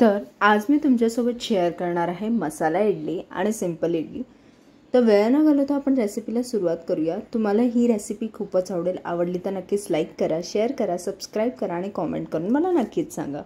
तर आज मी तुमच्यासोबत शेअर करणार आहे मसाला इडली आणि सिंपल इडली। तर वेळ न घालवता आपण रेसिपीला सुरुवात करूया। तुम्हाला ही रेसिपी खूपच आवडली तर नक्कीच लाईक करा, शेअर करा, सबस्क्राइब करा आणि कमेंट करून मला नक्कीच सांगा।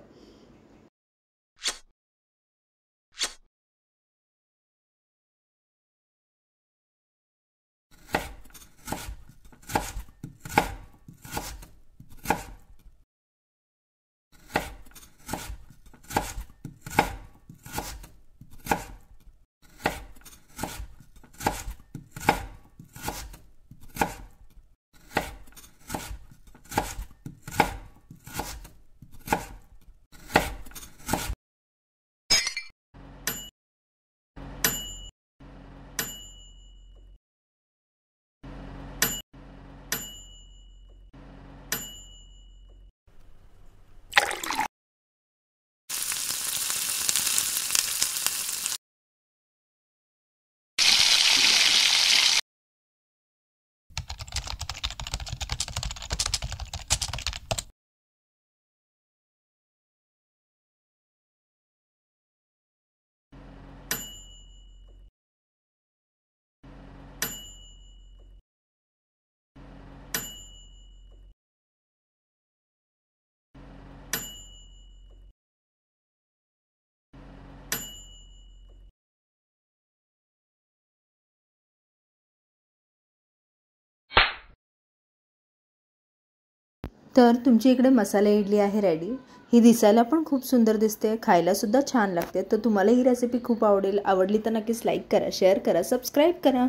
तर तुमची इकडे मसाला इडली आहे रेडी। ही दिसायला पण खूप सुंदर दिसते, खायला सुद्धा छान लागते। तर तुम्हाला ही रेसिपी खूप आवडली तर नक्कीच लाईक करा, शेअर करा, सबस्क्राइब करा।